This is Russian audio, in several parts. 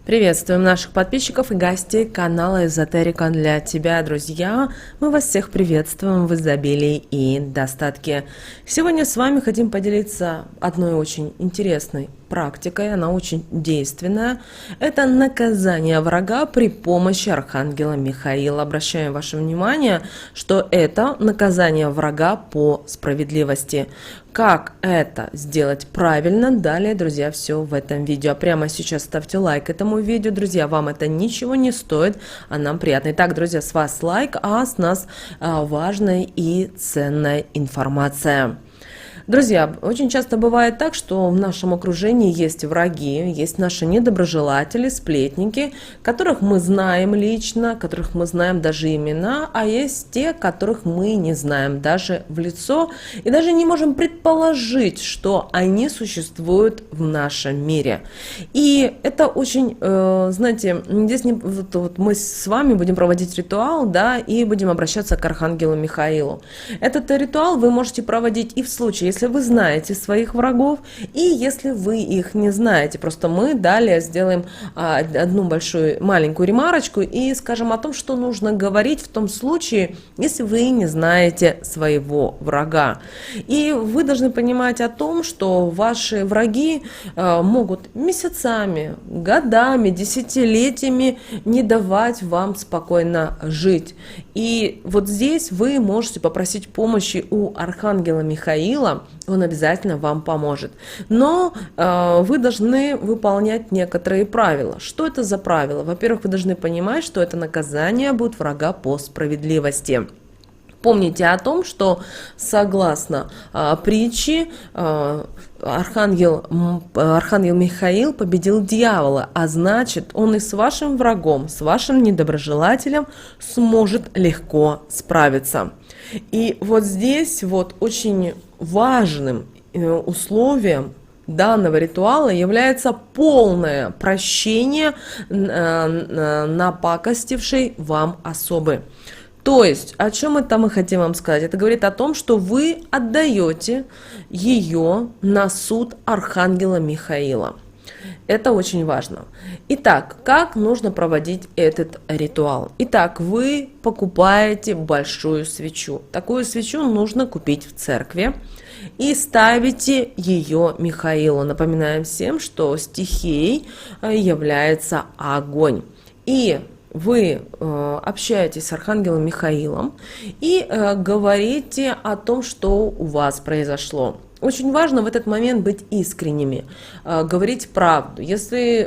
Приветствуем наших подписчиков и гостей канала Эзотерика для тебя, друзья. Мы вас всех приветствуем в изобилии и достатке. Сегодня с вами хотим поделиться одной очень интересной практикой, она очень действенная. Это наказание врага при помощи Архангела Михаила. Обращаем ваше внимание, что это наказание врага по справедливости. Как это сделать правильно? Далее, друзья, все в этом видео. А прямо сейчас ставьте лайк этому видео, друзья. Вам это ничего не стоит, а нам приятно. Итак, друзья, с вас лайк, а с нас важная и ценная информация. Друзья, очень часто бывает так, что в нашем окружении есть враги, есть наши недоброжелатели, сплетники, которых мы знаем лично, которых мы знаем даже имена, а есть те, которых мы не знаем даже в лицо и даже не можем предположить, что они существуют в нашем мире. И это очень, знаете, здесь вот мы с вами будем проводить ритуал, да, и будем обращаться к Архангелу Михаилу. Этот ритуал вы можете проводить и в случае, если вы знаете своих врагов, и если вы их не знаете. Просто мы далее сделаем одну маленькую ремарочку и скажем о том, что нужно говорить в том случае, если вы не знаете своего врага. И вы должны понимать о том, что ваши враги могут месяцами, годами, десятилетиями не давать вам спокойно жить. И вот здесь вы можете попросить помощи у Архангела Михаила, он обязательно вам поможет. Но вы должны выполнять некоторые правила. Что это за правила? Во-первых, вы должны понимать, что это наказание будет врага по справедливости. Помните о том, что согласно притче Архангел Михаил победил дьявола, а значит, он и с вашим врагом, с вашим недоброжелателем сможет легко справиться. И вот здесь вот очень важным условием данного ритуала является полное прощение напакостившей вам особы. То есть, о чем это мы хотим вам сказать? Это говорит о том, что вы отдаете ее на суд Архангела Михаила. Это очень важно. Итак, как нужно проводить этот ритуал? Итак, вы покупаете большую свечу. Такую свечу нужно купить в церкви и ставите ее Михаилу. Напоминаем всем, что стихией является огонь. И вы общаетесь с Архангелом Михаилом и говорите о том, что у вас произошло. Очень важно в этот момент быть искренними, говорить правду.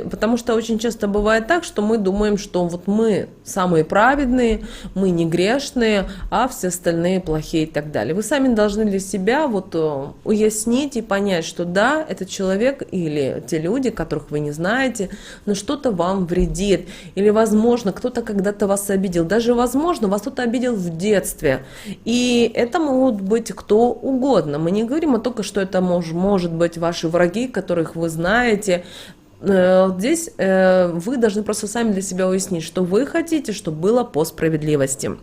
Потому что очень часто бывает так, что мы думаем, что вот мы самые праведные, мы не грешные, а все остальные плохие и так далее. Вы сами должны для себя вот уяснить и понять, что да, этот человек или те люди, которых вы не знаете, но что-то вам вредит. Или, возможно, кто-то когда-то вас обидел. Даже, возможно, вас кто-то обидел в детстве. И это могут быть кто угодно. Мы не говорим о только, что это может быть ваши враги, которых вы знаете. Здесь вы должны просто сами для себя уяснить, что вы хотите, чтобы было по справедливости.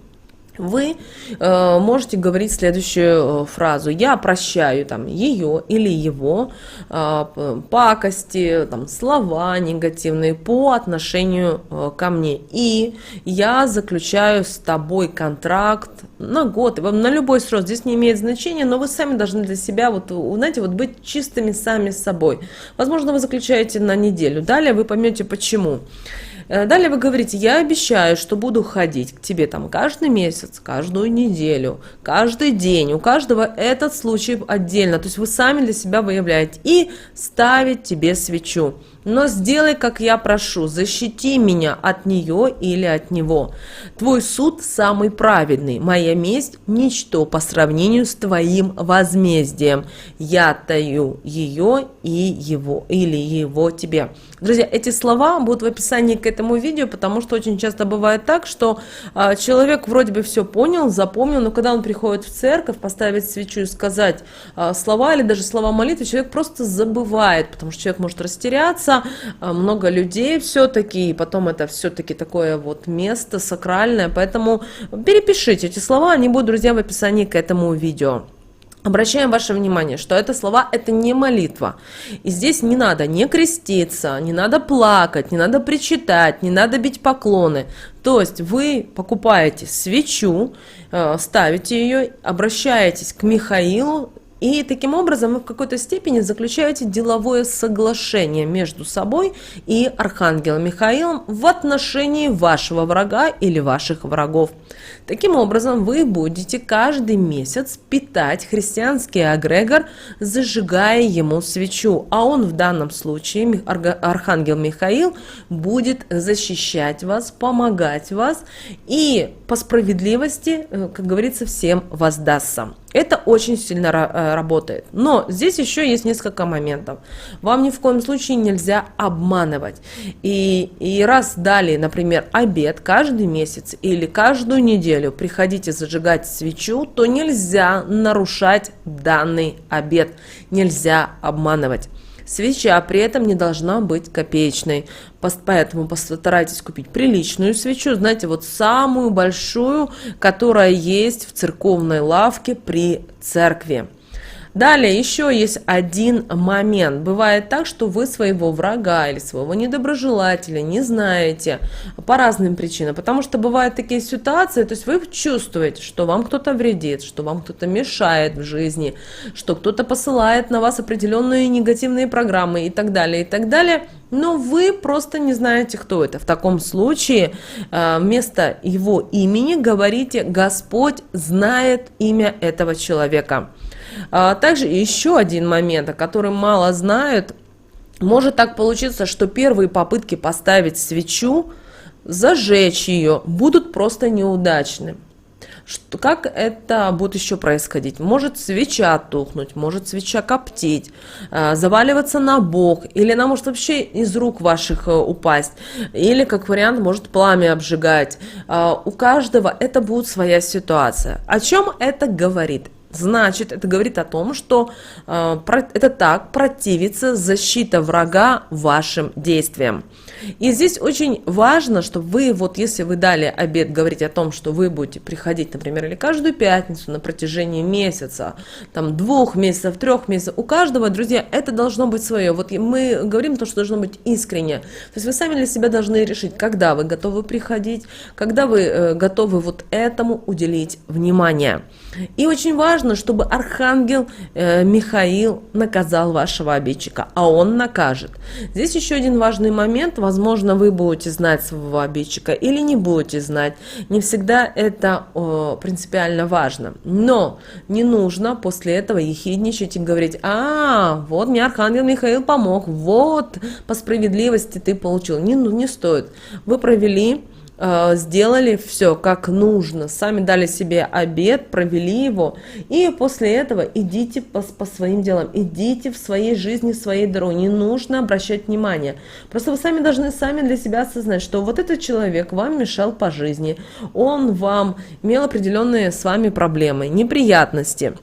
Вы можете говорить следующую фразу: я прощаю там ее или его пакости, там, слова негативные по отношению ко мне, и я заключаю с тобой контракт на год, на любой срок, здесь не имеет значения, но вы сами должны для себя, вот, знаете, вот быть чистыми сами с собой. Возможно, вы заключаете на неделю, далее вы поймете почему. Далее вы говорите: я обещаю, что буду ходить к тебе там каждый месяц, каждую неделю, каждый день. У каждого этот случай отдельно. То есть вы сами для себя выявляете. И ставить тебе свечу. Но сделай, как я прошу, защити меня от нее или от него. Твой суд самый праведный, моя месть – ничто по сравнению с твоим возмездием. Я таю ее и его, или его тебе. Друзья, эти слова будут в описании к этому видео, потому что очень часто бывает так, что человек вроде бы все понял, запомнил, но когда он приходит в церковь, поставить свечу и сказать слова или даже слова молитвы, человек просто забывает, потому что человек может растеряться, много людей все-таки, и потом это все-таки такое вот место сакральное, поэтому перепишите эти слова, они будут, друзья, в описании к этому видео. Обращаем ваше внимание, что это слова, это не молитва. И здесь не надо не креститься, не надо плакать, не надо причитать, не надо бить поклоны. То есть вы покупаете свечу, ставите ее, обращаетесь к Михаилу, и таким образом вы в какой-то степени заключаете деловое соглашение между собой и Архангелом Михаилом в отношении вашего врага или ваших врагов. Таким образом, вы будете каждый месяц питать христианский эгрегор, зажигая ему свечу. А он в данном случае, Архангел Михаил, будет защищать вас, помогать вас и по справедливости, как говорится, всем воздастся. Это очень сильно работает. Но здесь еще есть несколько моментов. Вам ни в коем случае нельзя обманывать. И раз дали, например, обет каждый месяц или каждую неделю приходите зажигать свечу, то нельзя нарушать данный обет. Нельзя обманывать. Свеча при этом не должна быть копеечной, поэтому постарайтесь купить приличную свечу, знаете, вот самую большую, которая есть в церковной лавке при церкви. Далее еще есть один момент. Бывает так, что вы своего врага или своего недоброжелателя не знаете по разным причинам. Потому что бывают такие ситуации, то есть вы чувствуете, что вам кто-то вредит, что вам кто-то мешает в жизни, что кто-то посылает на вас определенные негативные программы и так далее, и так далее. Но вы просто не знаете, кто это. В таком случае вместо его имени говорите: «Господь знает имя этого человека». Также еще один момент, о котором мало знают. Может так получиться, что первые попытки поставить свечу, зажечь ее, будут просто неудачны. Как это будет еще происходить? Может свеча тухнуть, может свеча коптить, заваливаться на бок, или она может вообще из рук ваших упасть, или, как вариант, может пламя обжигать. У каждого это будет своя ситуация. О чем это говорит? Значит, это говорит о том, что это так противится защита врага вашим действиям. И здесь очень важно, чтобы вы, вот если вы дали обет говорить о том, что вы будете приходить, например, или каждую пятницу на протяжении месяца, там 2 месяцев, 3 месяцев, у каждого, друзья, это должно быть свое. Вот мы говорим то, что должно быть искренне. То есть вы сами для себя должны решить, когда вы готовы приходить, когда вы готовы вот этому уделить внимание. И очень важно, чтобы Архангел Михаил наказал вашего обидчика, а он накажет. Здесь еще один важный момент. Возможно, вы будете знать своего обидчика или не будете знать. Не всегда это принципиально важно. Но не нужно после этого ехидничать и говорить: вот мне Архангел Михаил помог, вот по справедливости ты получил. Не стоит. Вы провели, сделали все как нужно, сами дали себе обет, провели его, и после этого идите по своим делам, идите в своей жизни, в своей дороге, не нужно обращать внимание. Просто вы сами должны для себя осознать, что вот этот человек вам мешал по жизни, он вам имел определенные с вами проблемы, неприятности,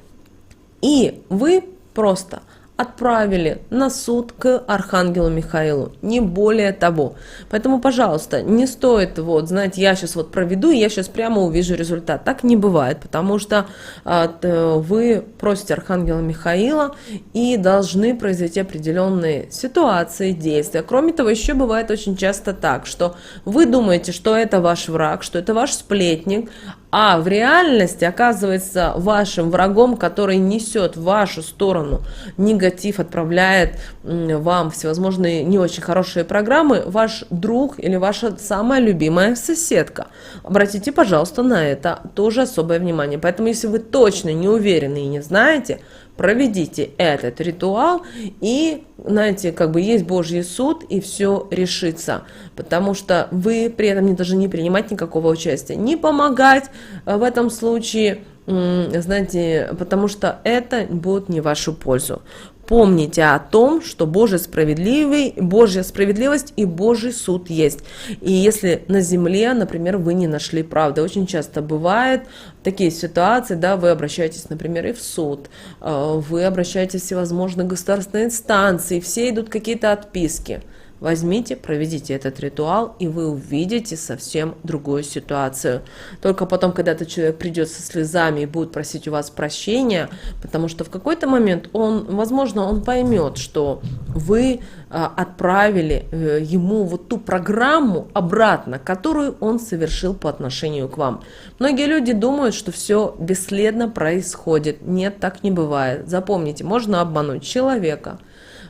и вы просто отправили на суд к Архангелу Михаилу, не более того. Поэтому, пожалуйста, не стоит, знаете, я сейчас проведу, и я сейчас прямо увижу результат. Так не бывает, потому что вы просите Архангела Михаила и должны произойти определенные ситуации, действия. Кроме того, еще бывает очень часто так, что вы думаете, что это ваш враг, что это ваш сплетник, а в реальности оказывается вашим врагом, который несет в вашу сторону негатив, отправляет вам всевозможные не очень хорошие программы, ваш друг или ваша самая любимая соседка. Обратите, пожалуйста, на это тоже особое внимание. Поэтому, если вы точно не уверены и не знаете, проведите этот ритуал, и, знаете, есть Божий суд, и все решится. Потому что вы при этом не должны не принимать никакого участия, не помогать в этом случае, знаете, потому что это будет не в вашу пользу. Помните о том, что Божья справедливость и Божий суд есть. И если на земле, например, вы не нашли правды, очень часто бывает такие ситуации, вы обращаетесь, например, и в суд, вы обращаетесь в всевозможные государственные инстанции, все идут какие-то отписки. Возьмите, проведите этот ритуал, и вы увидите совсем другую ситуацию. Только потом, когда этот человек придет со слезами и будет просить у вас прощения, потому что в какой-то момент возможно, он поймет, что вы отправили ему вот ту программу обратно, которую он совершил по отношению к вам. Многие люди думают, что все бесследно происходит. Нет, так не бывает. Запомните, можно обмануть человека,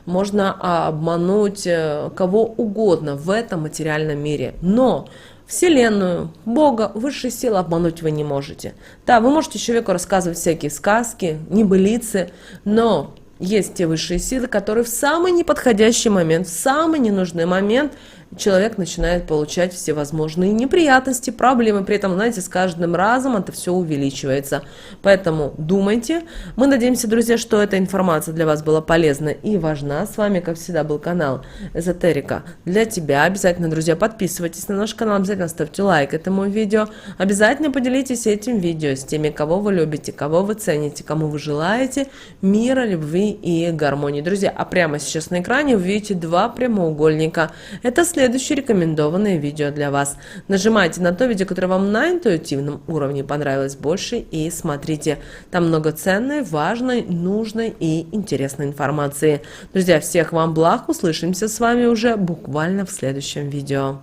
можно обмануть кого угодно в этом материальном мире, но Вселенную, Бога, высшие силы обмануть вы не можете. Да, вы можете человеку рассказывать всякие сказки, небылицы, но есть те высшие силы, которые в самый неподходящий момент, в самый ненужный момент человек начинает получать всевозможные неприятности, проблемы. При этом, знаете, с каждым разом это все увеличивается. Поэтому думайте. Мы надеемся, друзья, что эта информация для вас была полезна и важна. С вами, как всегда, был канал Эзотерика для тебя. Обязательно, друзья, подписывайтесь на наш канал, обязательно ставьте лайк этому видео. Обязательно поделитесь этим видео с теми, кого вы любите, кого вы цените, кому вы желаете мира, любви и гармонии. Друзья, а прямо сейчас на экране вы видите два прямоугольника. Это следующее рекомендованное видео для вас. Нажимайте на то видео, которое вам на интуитивном уровне понравилось больше, и смотрите. Там много ценной, важной, нужной и интересной информации. Друзья, всех вам благ. Услышимся с вами уже буквально в следующем видео.